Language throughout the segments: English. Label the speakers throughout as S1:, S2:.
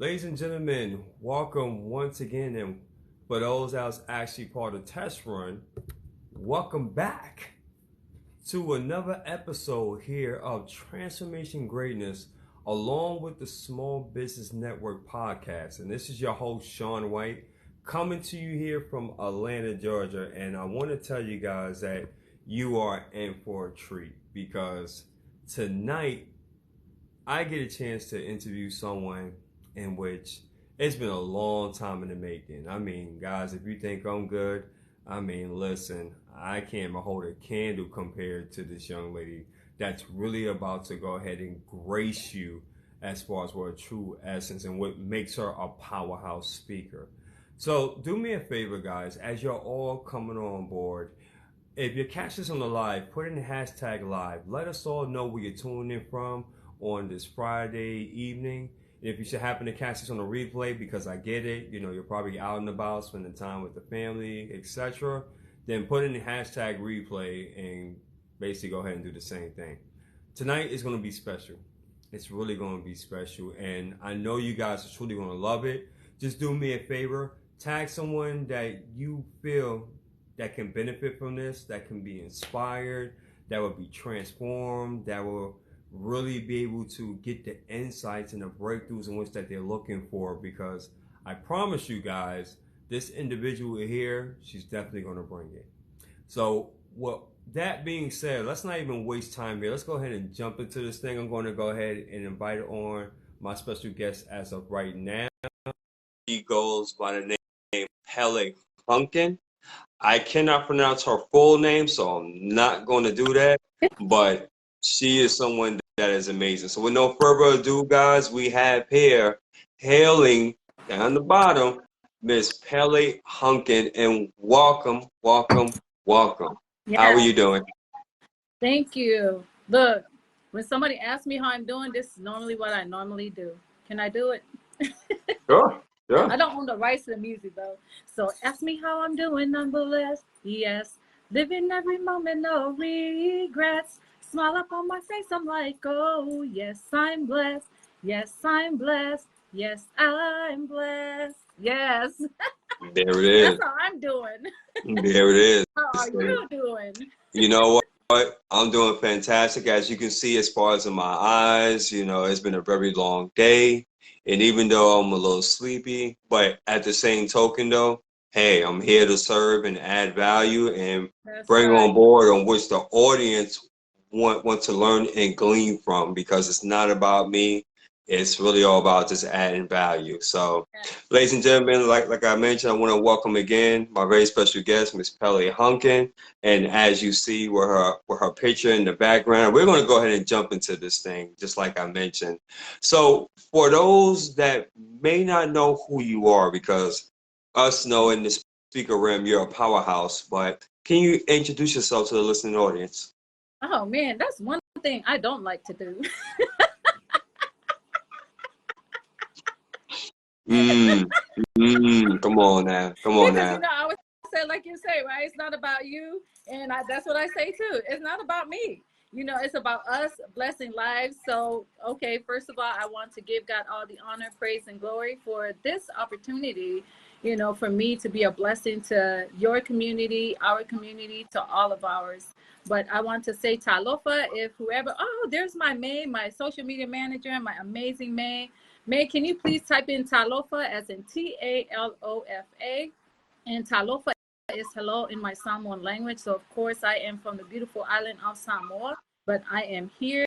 S1: Ladies and gentlemen, welcome once again. And for those that was actually part of the test run, welcome back to another episode here of Transformation Greatness along with the Small Business Network podcast. And this is your host, Sean White, coming to you here from Atlanta, Georgia. And I want to tell you guys that you are in for a treat because tonight I get a chance to interview someone in which it's been a long time in the making. I mean, guys, if you think I'm good, listen, I can't hold a candle compared to this young lady that's really about to go ahead and grace you as far as what true essence and what makes her a powerhouse speaker. So do me a favor, guys, as you're all coming on board, if you catch this on the live, put in the hashtag live. Let us all know where you're tuning in from on this Friday evening. And if you should happen to catch this on a replay, because I get it, you're probably out and about, spending time with the family, etc., then put in the hashtag replay and basically go ahead and do the same thing. Tonight is going to be special. It's really going to be special. And I know you guys are truly going to love it. Just do me a favor. Tag someone that you feel that can benefit from this, that can be inspired, that will be transformed, that will really be able to get the insights and the breakthroughs in which that they're looking for, because I promise you guys, this individual here, she's definitely going to bring it. So, that being said, let's not even waste time here. Let's go ahead and jump into this thing. I'm going to go ahead and invite on my special guest as of right now. She goes by the name Pele Hunkin. I cannot pronounce her full name, so I'm not going to do that, but she is someone that is amazing. So with no further ado, guys, we have here, hailing down the bottom, Miss Pele Hunkin, and welcome, welcome, welcome. How are
S2: Yeah,
S1: you doing?
S2: thank you. Look, when somebody asks me how I'm doing, this is normally what I normally do. Can I do it?
S1: Sure,
S2: I
S1: sure.
S2: don't own the rights to the music though. So ask me how I'm doing nonetheless. Yes. Living every moment, no regrets. Smile up on my face, I'm like, oh, yes, I'm blessed. Yes, I'm blessed. Yes, I'm blessed. Yes.
S1: There it
S2: That's
S1: is.
S2: how I'm doing.
S1: There it is.
S2: How are
S1: And
S2: you doing?
S1: you know what? I'm doing fantastic. As you can see, as far as in my eyes, it's been a very long day. And even though I'm a little sleepy, but at the same token, though, hey, I'm here to serve and add value and
S2: That's
S1: bring
S2: right.
S1: on board on which the audience want to learn and glean from, because it's not about me. It's really all about just adding value. So, ladies and gentlemen, like I mentioned, I want to welcome again my very special guest, Miss Pele Hunkin. And as you see with her picture in the background, we're going to go ahead and jump into this thing, just like I mentioned. So for those that may not know who you are, because us know in the speaker realm you're a powerhouse, but can you introduce yourself to the listening audience?
S2: Oh man, that's one thing I don't like to do.
S1: Mm, come on now, come on
S2: Because
S1: now.
S2: I always say, like you say, right? It's not about you, and that's what I say too. It's not about me. It's about us blessing lives. So, okay, first of all, I want to give God all the honor, praise, and glory for this opportunity. For me to be a blessing to your community, our community, to all of ours. But I want to say Talofa, if whoever, oh, there's my May, my social media manager, my amazing May. May, can you please type in Talofa as in Talofa? And Talofa is hello in my Samoan language. So, of course, I am from the beautiful island of Samoa, but I am here.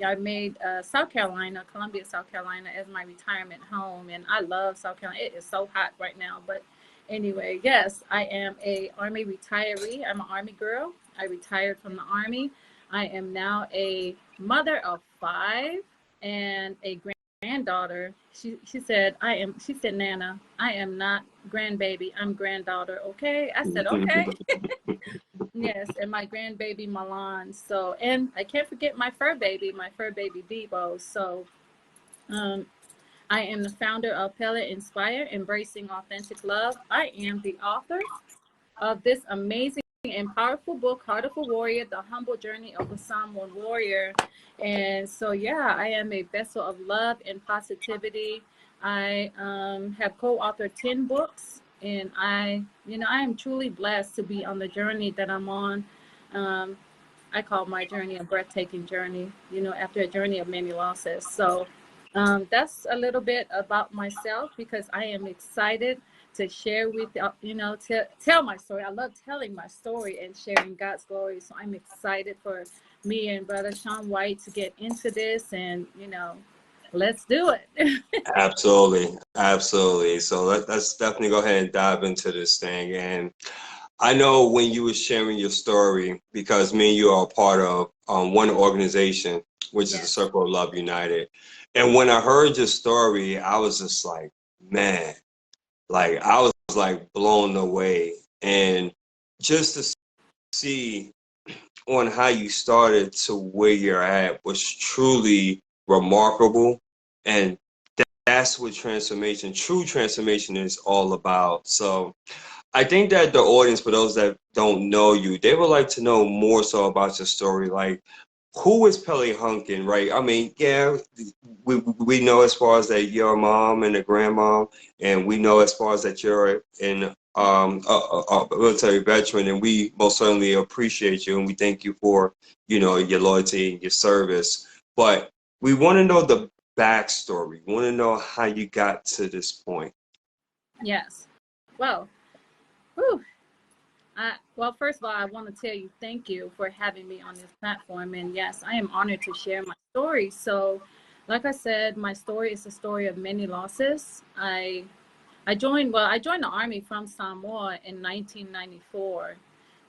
S2: I made South Carolina, Columbia, South Carolina, as my retirement home. And I love South Carolina. It is so hot right now. But anyway, yes, I am a Army retiree. I'm an Army girl. I retired from the Army. I am now a mother of 5 and a granddaughter. She said, she said, Nana, I am not grandbaby, I'm granddaughter. Okay. I said, okay. Yes, and my grandbaby Milan. So, and I can't forget my fur baby Debo. So I am the founder of Pele Inspire, Embracing Authentic Love. I am the author of this amazing and powerful book, Heart of a Warrior, The Humble Journey of a Samoan Warrior. And so, yeah, I am a vessel of love and positivity. I have co-authored 10 books, and I am truly blessed to be on the journey that I'm on. Um, I call my journey a breathtaking journey, after a journey of many losses. So that's a little bit about myself, because I am excited to share with to tell my story. I love telling my story and sharing God's glory. So I'm excited for me and Brother Sean White to get into this, and let's do it.
S1: Absolutely, absolutely. So let's definitely go ahead and dive into this thing. And I know when you were sharing your story, because me and you are a part of one organization, which is the
S2: Yes.
S1: Circle of Love United. And when I heard your story, I was just like, man, like I was like blown away. And just to see on how you started to where you're at was truly remarkable. And that's what transformation, true transformation, is all about. So I think that the audience, for those that don't know you, they would like to know more so about your story. Like, who is Pele Hunkin, right? I mean, yeah, we know as far as that you're a mom and a grandmom, and we know as far as that you're a military veteran, and we most certainly appreciate you, and we thank you for, your loyalty and your service. But we want to know the backstory. We want to know how you got to this point.
S2: Yes. Well, whew, well, first of all, I want to tell you thank you for having me on this platform. And yes, I am honored to share my story. So, like I said, my story is a story of many losses. I joined the Army from Samoa in 1994.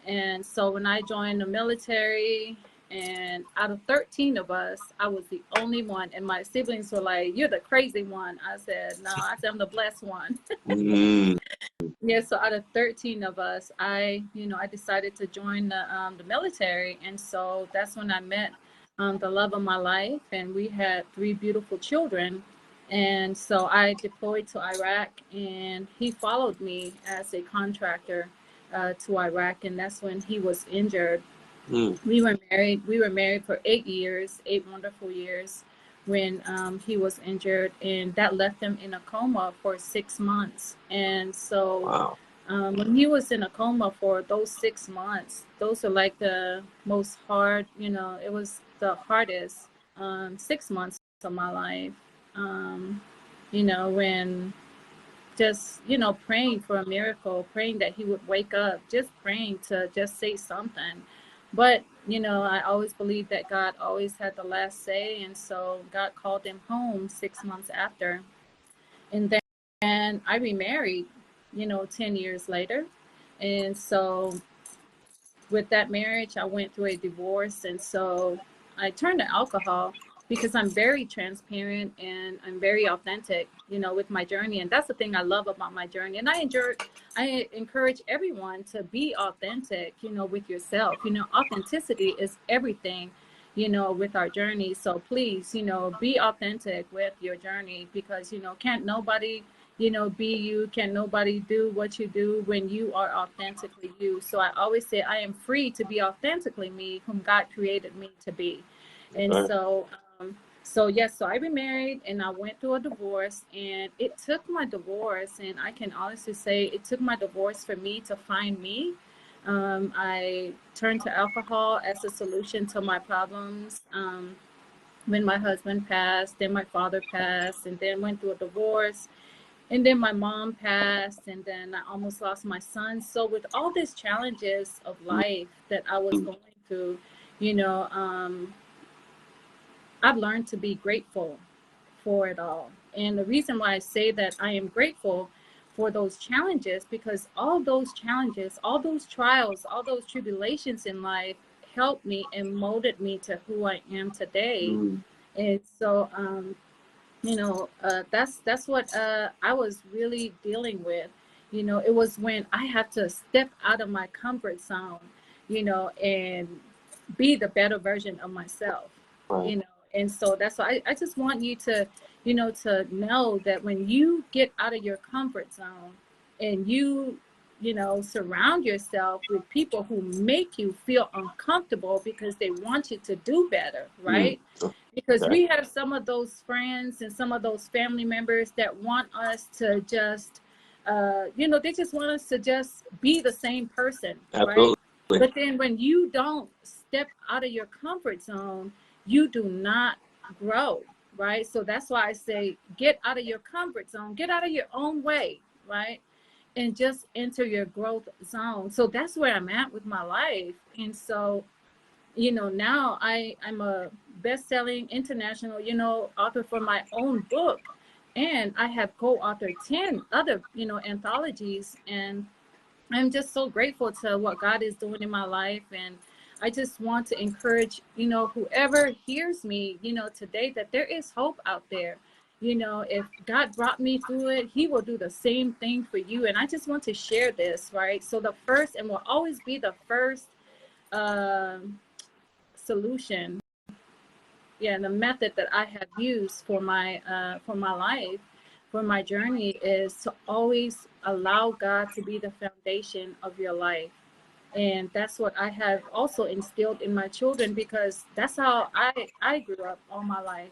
S2: And so when I joined the military, and out of 13 of us, I was the only one. And my siblings were like, "You're the crazy one." I said, "No," I said, "I'm the blessed one."
S1: Mm.
S2: Yeah, so out of 13 of us, I decided to join the military. And so that's when I met the love of my life, and we had three beautiful children. And so I deployed to Iraq, and he followed me as a contractor to Iraq, and that's when he was injured.
S1: Mm.
S2: We were married for 8 years, 8 wonderful years, when he was injured, and that left him in a coma for 6 months. And so
S1: Wow.
S2: when he was in a coma for those 6 months, those are like the most hard, it was the hardest 6 months of my life. Um, when just, praying for a miracle, praying that he would wake up, just praying to just say something. But, I always believed that God always had the last say. And so God called him home 6 months after. And then I remarried, 10 years later. And so with that marriage, I went through a divorce. And so I turned to alcohol, because I'm very transparent and I'm very authentic, with my journey. And that's the thing I love about my journey. And I encourage everyone to be authentic, with yourself. Authenticity is everything, with our journey. So please, be authentic with your journey, because, can't nobody be you. Can nobody do what you do when you are authentically you? So I always say I am free to be authentically me, whom God created me to be. And
S1: Okay.
S2: yes, so I remarried, and I went through a divorce, and it took my divorce, and I can honestly say it took my divorce for me to find me. I turned to alcohol as a solution to my problems. When my husband passed, then my father passed, and then went through a divorce. And then my mom passed, and then I almost lost my son. So with all these challenges of life that I was going through, you know, um, I've learned to be grateful for it all. And the reason why I say that I am grateful for those challenges, because all those challenges, all those trials, all those tribulations in life helped me and molded me to who I am today.
S1: Mm.
S2: And so, that's what I was really dealing with. It was when I had to step out of my comfort zone, and be the better version of myself,
S1: Right.
S2: you know. And so that's why I just want you to, to know that when you get out of your comfort zone, and surround yourself with people who make you feel uncomfortable because they want you to do better,
S1: Mm.
S2: right? because we have some of those friends and some of those family members that want us to just, they just want us to just be the same person,
S1: Absolutely.
S2: right? But then when you don't step out of your comfort zone, you do not grow, right? So that's why I say, get out of your comfort zone, get out of your own way, right? And just enter your growth zone. So that's where I'm at with my life. And so, now I'm a best-selling international, author for my own book. And I have co-authored 10 other, anthologies. And I'm just so grateful to what God is doing in my life. And I just want to encourage, whoever hears me, today, that there is hope out there. If God brought me through it, he will do the same thing for you. And I just want to share this, right? So the first, and will always be the first solution, the method that I have used for my life, for my journey, is to always allow God to be the foundation of your life. And that's what I have also instilled in my children, because that's how I grew up all my life,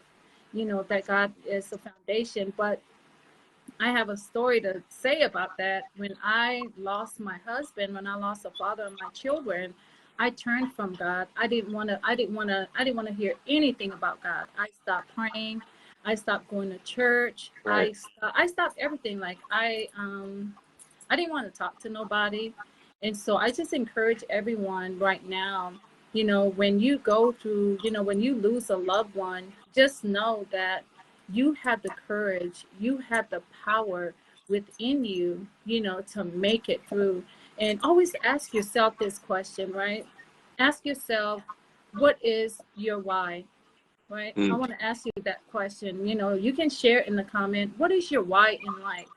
S2: that God is the foundation. But I have a story to say about that. When I lost my husband, when I lost the father of my children, I turned from God. I didn't want to hear anything about God. I stopped praying. I stopped going to church.
S1: Right.
S2: I stopped everything. Like I didn't want to talk to nobody. And so I just encourage everyone right now, when you go through, when you lose a loved one, just know that you have the courage, you have the power within you, to make it through. And always ask yourself this question, right? Ask yourself, what is your why? Right? I want to ask you that question. You can share in the comment, what is your why in life?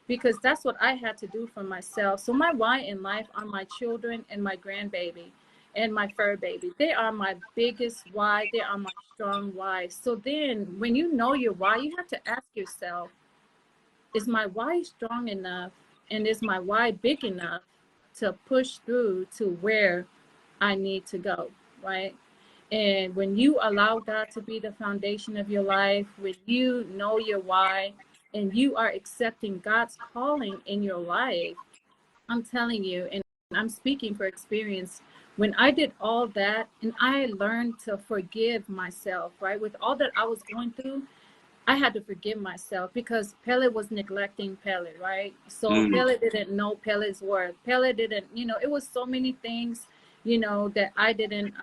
S2: Because that's what I had to do for myself. So my why in life are my children and my grandbaby and my fur baby. They are my biggest why. They are my strong why. So then when you know your why, you have to ask yourself, is my why strong enough, and is my why big enough to push through to where I need to go, right? And when you allow God to be the foundation of your life, when you know your why, and you are accepting God's calling in your life, I'm telling you, and I'm speaking for experience, when I did all that and I learned to forgive myself, right? With all that I was going through, I had to forgive myself, because Pele was neglecting Pele, right? So Pele didn't know Pele's worth. Pele didn't, it was so many things, that I didn't,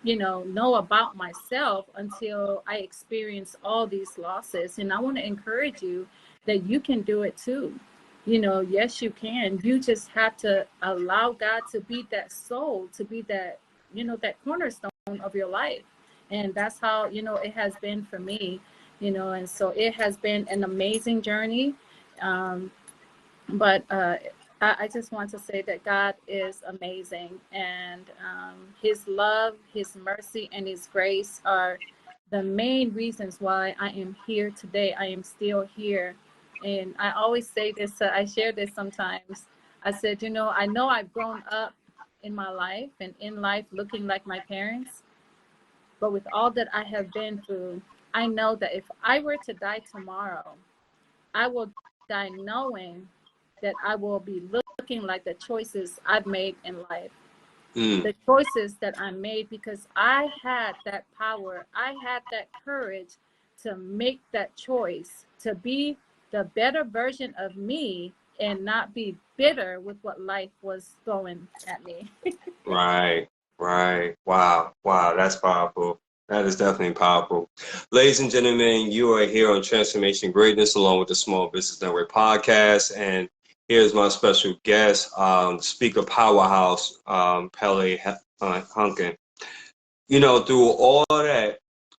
S2: know about myself until I experienced all these losses. And I want to encourage you that you can do it too. Yes, you can. You just have to allow God to be that soul, to be that, that cornerstone of your life. And that's how, it has been for me, and so it has been an amazing journey. But I just want to say that God is amazing, and his love, his mercy, and his grace are the main reasons why I am here today. I am still here. And I always say this, I share this sometimes. I said, I know I've grown up in my life and in life looking like my parents, but with all that I have been through, I know that if I were to die tomorrow, I will die knowing that I will be looking like the choices I've made in life. The choices that I made, because I had that power, I had that courage to make that choice, to be the better version of me and not be bitter with what life was throwing at me.
S1: Right. Wow. That's powerful. That is definitely powerful. Ladies and gentlemen, you are here on Transformation Greatness along with the Small Business Network podcast. And here's my special guest, speaker powerhouse, Pele Hunkin. Through all that,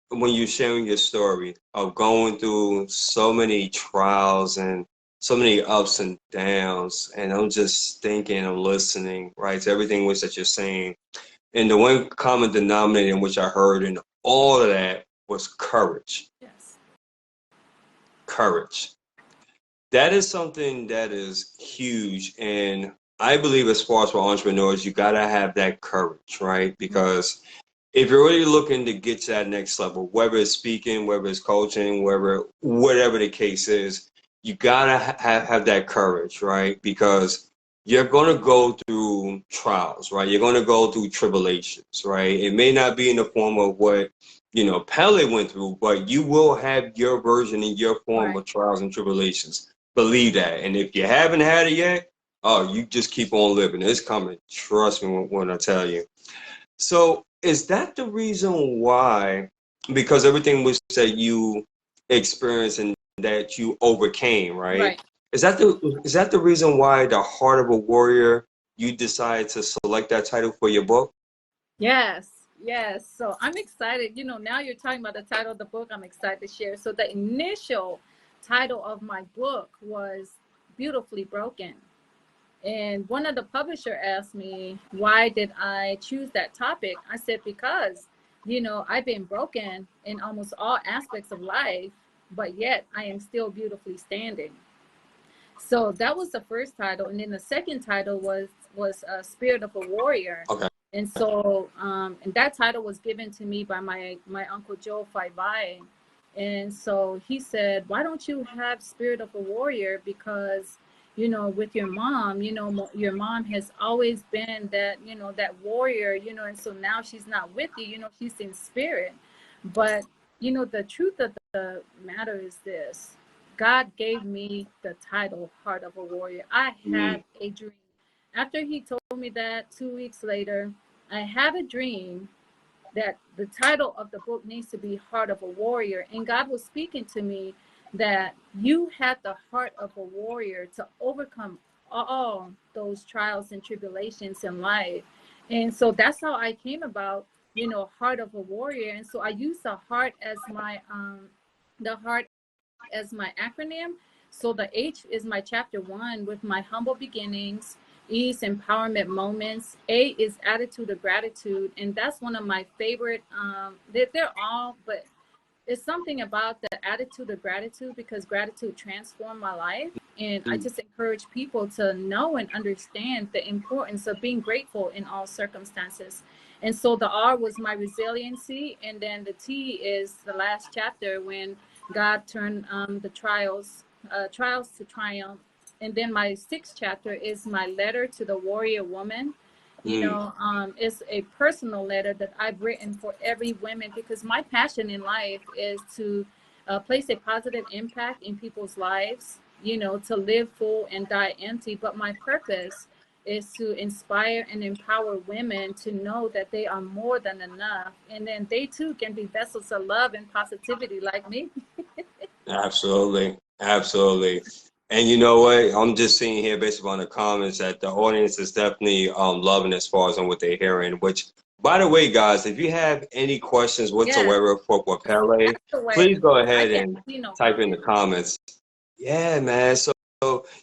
S1: when you're sharing your story of going through so many trials and so many ups and downs, and I'm just thinking, I'm listening, right, to everything which that you're saying. And the one common denominator in which I heard in all of that was courage.
S2: Yes.
S1: Courage. That is something that is huge. And I believe as far as for entrepreneurs, you got to have that courage, right? Because if you're really looking to get to that next level, whether it's speaking, whether it's coaching, whatever the case is, you gotta have that courage, right? Because you're gonna go through trials, right? You're gonna go through tribulations, right? It may not be in the form of what Pele went through, but you will have your version and your form
S2: Right.
S1: of trials and tribulations. Believe that. And if you haven't had it yet, oh, you just keep on living. It's coming. Trust me when I tell you. So is that the reason why, because everything was that you experienced and that you overcame, right?
S2: Right.
S1: Is that the reason why the Heart of a Warrior, you decided to select that title for your book?
S2: Yes, yes. So I'm excited. Now you're talking about the title of the book. I'm excited to share. So the initial title of my book was Beautifully Broken. And one of the publisher asked me, why did I choose that topic? I said, because, I've been broken in almost all aspects of life, but yet I am still beautifully standing. So that was the first title. And then the second title was Spirit of a Warrior.
S1: Okay.
S2: And so, and that title was given to me by my uncle Joe Faivai. And so he said, why don't you have Spirit of a Warrior? Because, with your mom, your mom has always been that, that warrior, and so now she's not with you, she's in spirit. But, the truth of the matter is this: God gave me the title Heart of a Warrior. I had a dream. After he told me that 2 weeks later, I had a dream that the title of the book needs to be Heart of a Warrior. And God was speaking to me that you had the heart of a warrior to overcome all those trials and tribulations in life. And so that's how I came about, Heart of a Warrior. And so I use the heart as my acronym. So the H is my chapter 1 with my humble beginnings. E is empowerment moments. A is attitude of gratitude. And that's one of my favorite. They're all, but it's something about the attitude of gratitude, because gratitude transformed my life. And I just encourage people to know and understand the importance of being grateful in all circumstances. And so the R was my resiliency. And then the T is the last chapter when God turned the trials to triumph. And then my sixth chapter is my letter to the warrior woman. It's a personal letter that I've written for every woman, because my passion in life is to place a positive impact in people's lives, to live full and die empty. But my purpose is to inspire and empower women to know that they are more than enough. And then they too can be vessels of love and positivity like me.
S1: Absolutely. Absolutely. And you know what? I'm just seeing here based upon the comments that the audience is definitely loving as far as on what they're hearing. Which, by the way, guys, if you have any questions
S2: Yes,
S1: whatsoever for Pele,
S2: that's the way
S1: please go
S2: I
S1: ahead
S2: get
S1: and type in the
S2: comments.
S1: comments. Yeah, man. So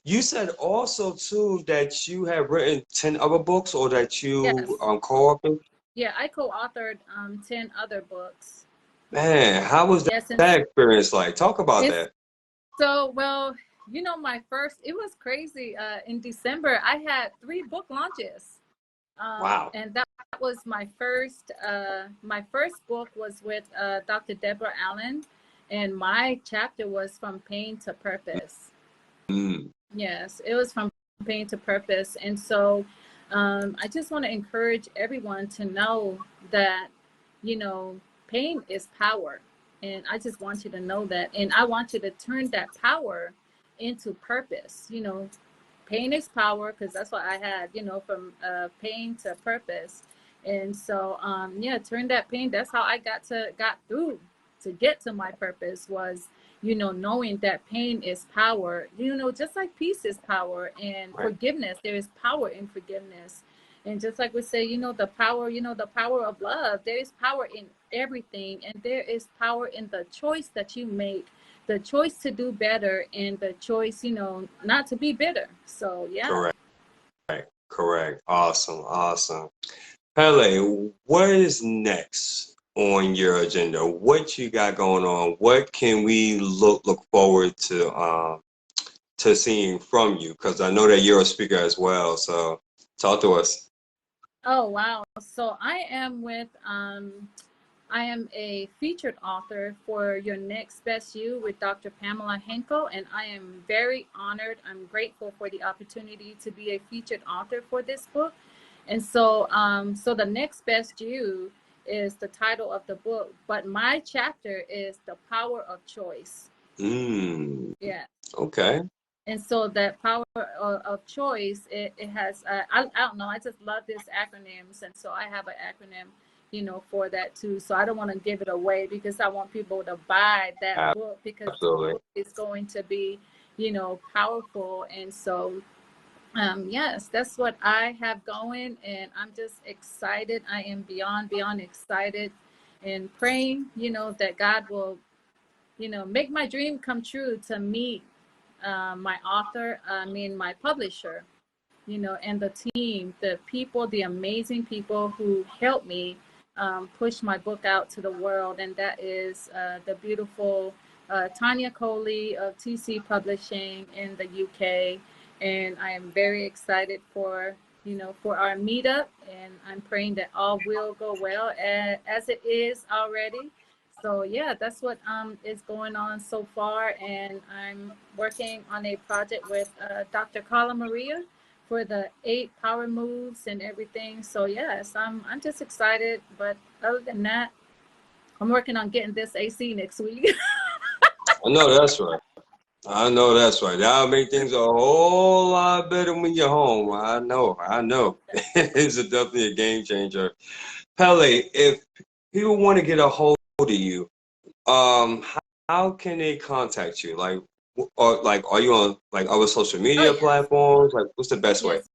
S1: you said also too that you have written 10 other books, or that you
S2: Yes.
S1: co-authored.
S2: Yeah, I co-authored 10 other books.
S1: Man, how was
S2: Yes, and
S1: that experience like? Talk about
S2: it's
S1: that.
S2: so well, it was crazy. In December, I had 3 book launches.
S1: Wow.
S2: And that was my first book was with Dr. Deborah Allen, and my chapter was From Pain to Purpose.
S1: Mm.
S2: Yes, it was From Pain to Purpose. And so I just want to encourage everyone to know that, pain is power. And I just want you to know that. And I want you to turn that power into purpose. Pain is power, because that's what I had, from pain to purpose. And so, turn that pain. That's how I got through to get to my purpose, was, knowing that pain is power, just like peace is power, and
S1: Right.
S2: forgiveness, there is power in forgiveness. And just like we say, the power of love, there is power in everything. And there is power in the choice that you make, the choice to do better, and the choice, not to be bitter. So, yeah.
S1: Correct. Correct. Awesome. Awesome. Pele, what is next on your agenda? What you got going on? What can we look forward to seeing from you? Because I know that you're a speaker as well. So talk to us.
S2: Oh, wow. So I am a featured author for Your Next Best You with Dr. Pamela Henkel, and I am very honored. I'm grateful for the opportunity to be a featured author for this book. And so the next best you is the title of the book, but my chapter is the power of choice.
S1: Mm,
S2: Yeah.
S1: okay.
S2: And so that power of choice, it has, I don't know, I just love this acronyms. And so I have an acronym, for that too. So I don't want to give it away because I want people to buy that book because the
S1: Absolutely.
S2: book is going to be, powerful. And so, yes, that's what I have going. And I'm just excited. I am beyond excited and praying, that God will, make my dream come true to meet my author, my publisher, and the team, the people, the amazing people who helped me push my book out to the world. And that is the beautiful Tanya Coley of TC Publishing in the UK. And I am very excited for our meetup. And I'm praying that all will go well as it is already. So yeah, that's what is going on so far, and I'm working on a project with Dr. Carla Maria for the 8 power moves and everything. So yes, I'm just excited. But other than that, I'm working on getting this AC next week.
S1: I know that's right. I know that's right. That'll make things a whole lot better when you're home. I know. It's definitely a game changer. Pele, if people want to get a hold of you, um, how can they contact you? Are you on like other social
S2: Oh
S1: media
S2: yes,
S1: platforms? Like, what's the best way?
S2: yes.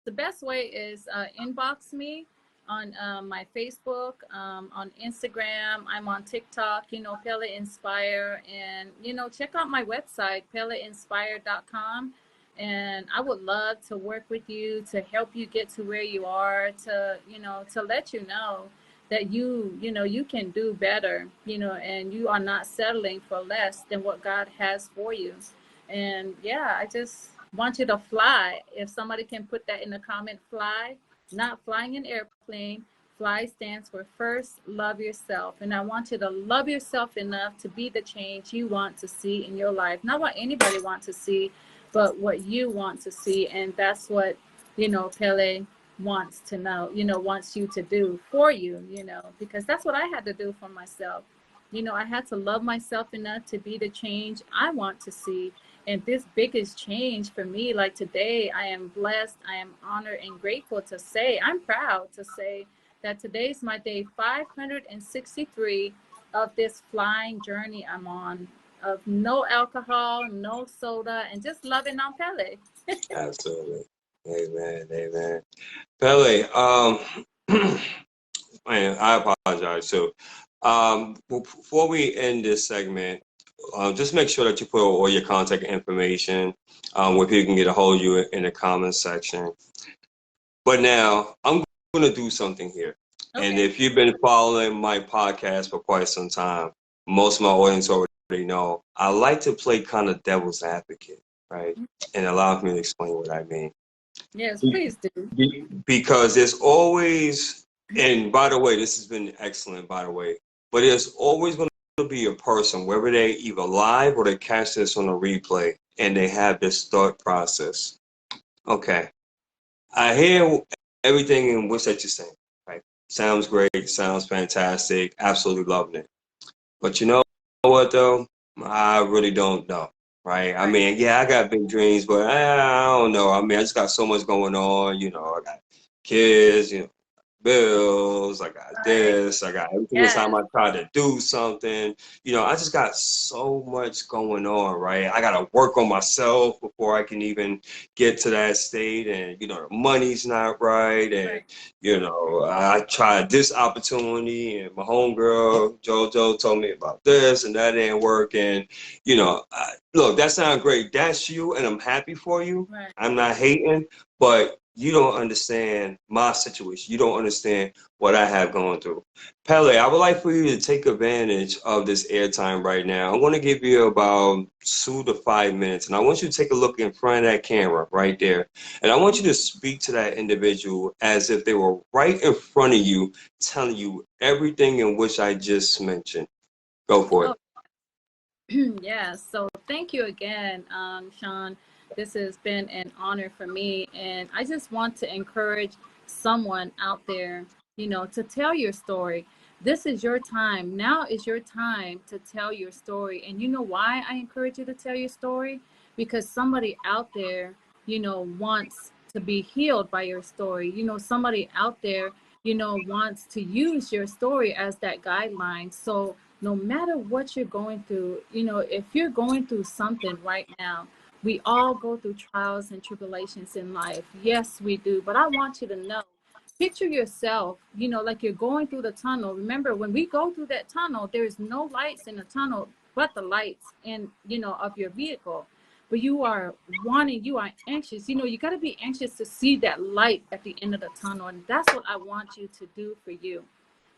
S2: The best way is inbox me on my Facebook, on Instagram. I'm on TikTok, Pele Inspire. And, check out my website, peleinspire.com. And I would love to work with you to help you get to where you are, to let you know that you can do better, and you are not settling for less than what God has for you. And yeah, I just want you to fly. If somebody can put that in the comment, fly, not flying an airplane. Fly stands for first love yourself. And I want you to love yourself enough to be the change you want to see in your life. Not what anybody wants to see, but what you want to see. And that's what, Pele wants to know, wants you to do for you, because that's what I had to do for myself. I had to love myself enough to be the change I want to see. And this biggest change for me, like today, I am blessed, I am honored and grateful to say, I'm proud to say that today's my day 563 of this flying journey I'm on, of no alcohol, no soda, and just loving on Pele.
S1: Absolutely. Amen. Amen. Pele, man, I apologize too. Before we end this segment, just make sure that you put all your contact information where people can get a hold of you in the comments section. But now I'm going to do something here. And
S2: Okay.
S1: if you've been following my podcast for quite some time, most of my audience already know I like to play kind of devil's advocate, right? And allow me to explain what I mean.
S2: Yes, please do.
S1: Because there's always, and by the way, this has been excellent, by the way, but there's always going to be a person, whether they either live or they catch this on a replay, and they have this thought process. Okay, I hear everything in which that you're saying, right? Sounds great, sounds fantastic, absolutely loving it. But you know what, though? I really don't know, right? I
S2: Right.
S1: mean, yeah, I got big dreams, but I don't know. I mean, I just got so much going on. I got kids, bills, I got
S2: Right.
S1: this, I got every single time
S2: Yes.
S1: I try to do something, I just got so much going on, right? I gotta work on myself before I can even get to that state, and the money's not right, and
S2: Right.
S1: I tried this opportunity, and my homegirl JoJo told me about this, and that didn't work, and look, that sounds great. That's you, and I'm happy for you.
S2: Right.
S1: I'm not hating, but you don't understand my situation. You don't understand what I have going through. Pele, I would like for you to take advantage of this airtime right now. I want to give you about 2 to 5 minutes, and I want you to take a look in front of that camera right there. And I want you to speak to that individual as if they were right in front of you, telling you everything in which I just mentioned. Go for it.
S2: Oh, yeah. So thank you again, Sean. This has been an honor for me. And I just want to encourage someone out there, to tell your story. This is your time. Now is your time to tell your story. And you know why I encourage you to tell your story? Because somebody out there, wants to be healed by your story. Somebody out there, wants to use your story as that guideline. So, no matter what you're going through, if you're going through something right now, we all go through trials and tribulations in life. Yes, we do. But I want you to know, picture yourself, like you're going through the tunnel. Remember, when we go through that tunnel, there's no lights in the tunnel but the lights of your vehicle. But you are anxious. You got to be anxious to see that light at the end of the tunnel. And that's what I want you to do for you.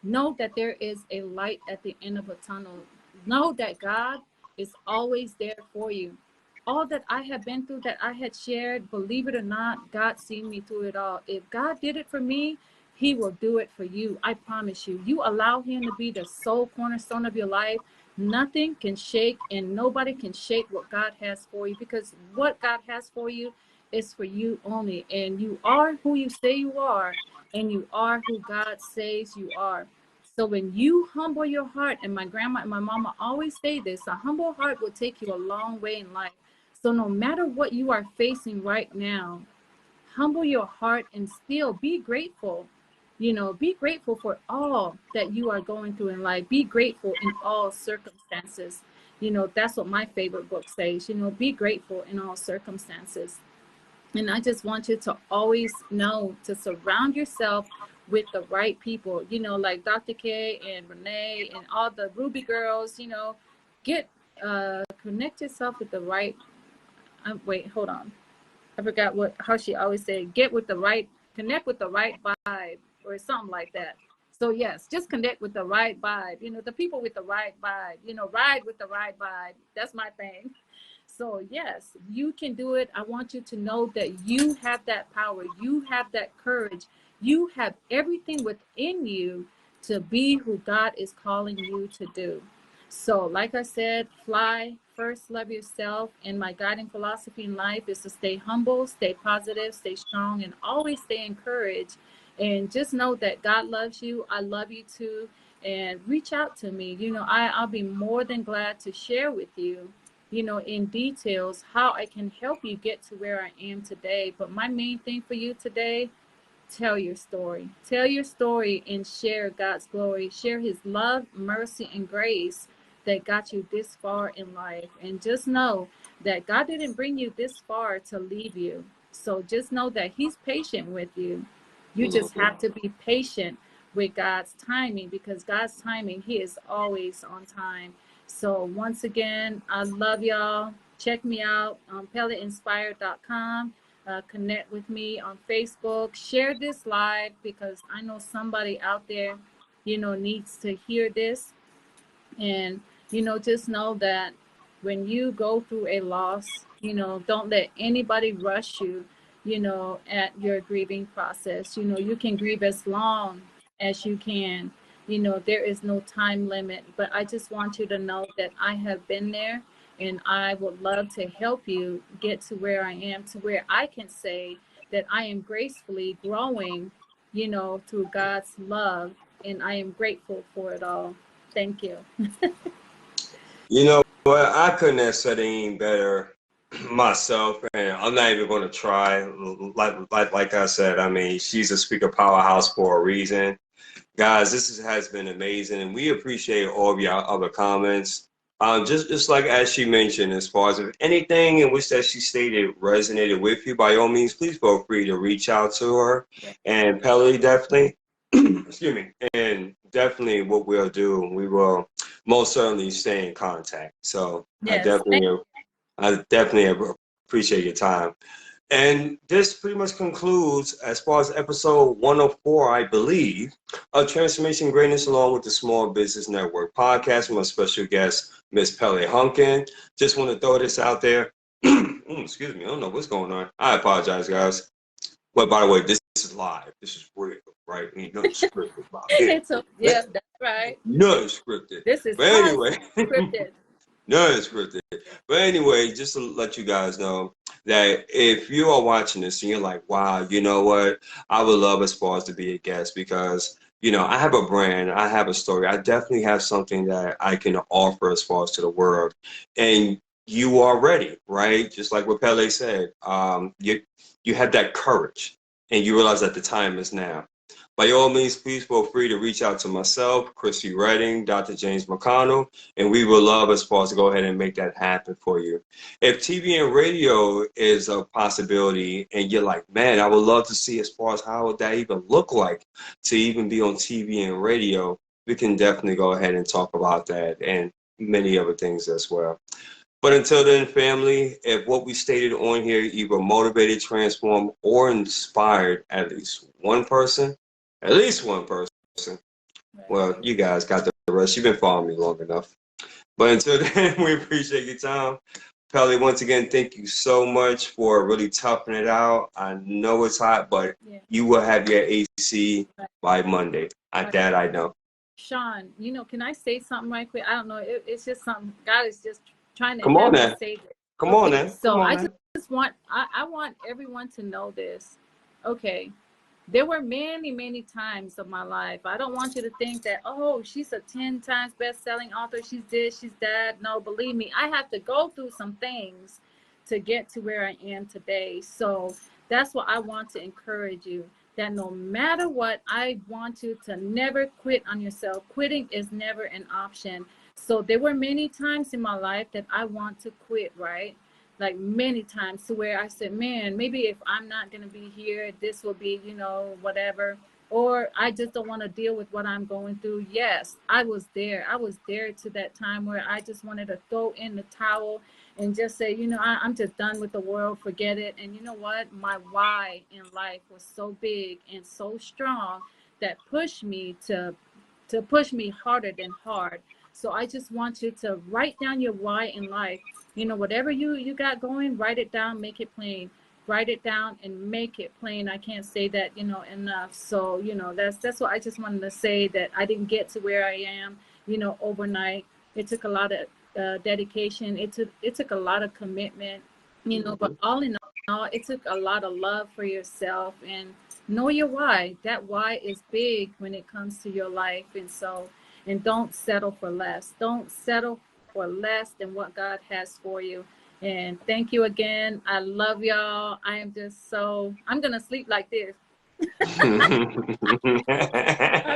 S2: Know that there is a light at the end of a tunnel. Know that God is always there for you. All that I have been through, that I had shared, believe it or not, God seen me through it all. If God did it for me, he will do it for you. I promise you. You allow him to be the sole cornerstone of your life. Nothing can shake and nobody can shake what God has for you, because what God has for you is for you only. And you are who you say you are, and you are who God says you are. So when you humble your heart, and my grandma and my mama always say this, a humble heart will take you a long way in life. So no matter what you are facing right now, humble your heart and still be grateful. Be grateful for all that you are going through in life. Be grateful in all circumstances. That's what my favorite book says. Be grateful in all circumstances. And I just want you to always know to surround yourself with the right people, like Dr. K and Renee and all the Ruby girls, get connect yourself with the right. Wait, hold on. I forgot how she always said, connect with the right vibe or something like that. So yes, just connect with the right vibe, the people with the right vibe, ride with the right vibe. That's my thing. So yes, you can do it. I want you to know that you have that power. You have that courage. You have everything within you to be who God is calling you to do. So like I said, fly first, love yourself. And my guiding philosophy in life is to stay humble, stay positive, stay strong, and always stay encouraged. And just know that God loves you. I love you too. And reach out to me. I'll be more than glad to share with you, in details how I can help you get to where I am today. But my main thing for you today, tell your story. Tell your story and share God's glory. Share his love, mercy, and grace that got you this far in life. And just know that God didn't bring you this far to leave you. So just know that he's patient with you. You just have to be patient with God's timing, because God's timing, he is always on time. So once again, I love y'all. Check me out on peleinspired.com. Connect with me on Facebook. Share this live, because I know somebody out there, needs to hear this. And, just know that when you go through a loss, don't let anybody rush you, at your grieving process. You can grieve as long as you can. There is no time limit. But I just want you to know that I have been there, and I would love to help you get to where I am, to where I can say that I am gracefully growing, through God's love. And I am grateful for it all. Thank you.
S1: You know what? I couldn't have said it any better myself, and I'm not even going to try. Like I said, I mean, she's a speaker powerhouse for a reason. Guys, has been amazing, and we appreciate all of your other comments. Just like as she mentioned, as far as if anything in which that she stated resonated with you, by all means, please feel free to reach out to her. And Pelly, definitely, excuse me, and definitely what we'll do, we will most certainly stay in contact. So
S2: Yes.
S1: I definitely appreciate your time. And this pretty much concludes, as far as episode 104, I believe, of Transformation Greatness, along with the Small Business Network podcast with my special guest, Miss Pele Hunkin. Just want to throw this out there. Excuse me, I don't know what's going on. I apologize, guys. But by the way, this is live. This is real, right? Ain't nothing scripted about it.
S2: Yeah, that's right.
S1: Nothing scripted.
S2: This is
S1: But anyway,
S2: scripted.
S1: nothing scripted. But anyway, just to let you guys know that if you are watching this and you're like, wow, you know what? I would love as far as to be a guest because, you know, I have a brand, I have a story. I definitely have something that I can offer as far as to the world. And you are ready, right? Just like what Pele said. You have that courage and you realize that the time is now. By all means, please feel free to reach out to myself, Chrissy Redding, Dr. James McConnell, and we would love as far as to go ahead and make that happen for you. If TV and radio is a possibility and you're like, man, I would love to see as far as how would that even look like to even be on TV and radio, we can definitely go ahead and talk about that and many other things as well. But until then, family, if what we stated on here either motivated, transformed, or inspired at least one person, well, you guys got the rest. You've been following me long enough. But until then, we appreciate your time. Pele, once again, thank you so much for really toughing it out. I know it's hot, but you will have your AC by Monday. That I know.
S2: Sean, you know, can I say something right quick? I don't know. It's just something God is just trying to
S1: Come on now.
S2: say this.
S1: Come on now.
S2: So I just want I want everyone to know this. Okay. There were many, many times of my life. I don't want you to think that, oh, she's a 10 times best-selling author. She's this, she's that. No, believe me, I have to go through some things to get to where I am today. So that's what I want to encourage you, that no matter what, I want you to never quit on yourself. Quitting is never an option. So there were many times in my life that I want to quit, right? Like many times, to where I said, man, maybe if I'm not going to be here, this will be, you know, whatever. Or I just don't want to deal with what I'm going through. Yes, I was there. I was there to that time where I just wanted to throw in the towel and just say, you know, I'm just done with the world, forget it. And you know what? My why in life was so big and so strong that pushed me to push me harder than hard. So I just want you to write down your why in life. You know, whatever you got going, write it down, make it plain. Write it down and make it plain. I can't say that, you know, enough. So, you know, that's what I just wanted to say, that I didn't get to where I am, you know, overnight. It took a lot of dedication. It took a lot of commitment, you know, but all in all, it took a lot of love for yourself and know your why. That why is big when it comes to your life. And so, and don't settle for less. Don't settle for less than what God has for you. And thank you again. I love y'all. I am just I'm going to sleep like this. I'm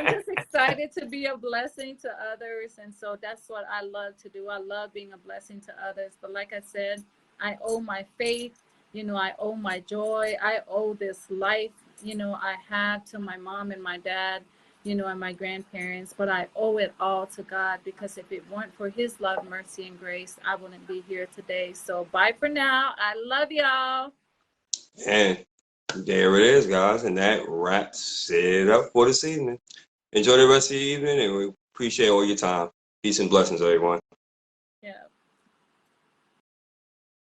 S2: just excited to be a blessing to others. And so that's what I love to do. I love being a blessing to others. But like I said, I owe my faith, you know, I owe my joy. I owe this life, you know, I have to my mom and my dad, you know, and my grandparents, but I owe it all to God, because if it weren't for his love, mercy, and grace, I wouldn't be here today. So bye for now. I love y'all.
S1: And there it is, guys. And that wraps it up for this evening. Enjoy the rest of your evening, and we appreciate all your time. Peace and blessings, everyone.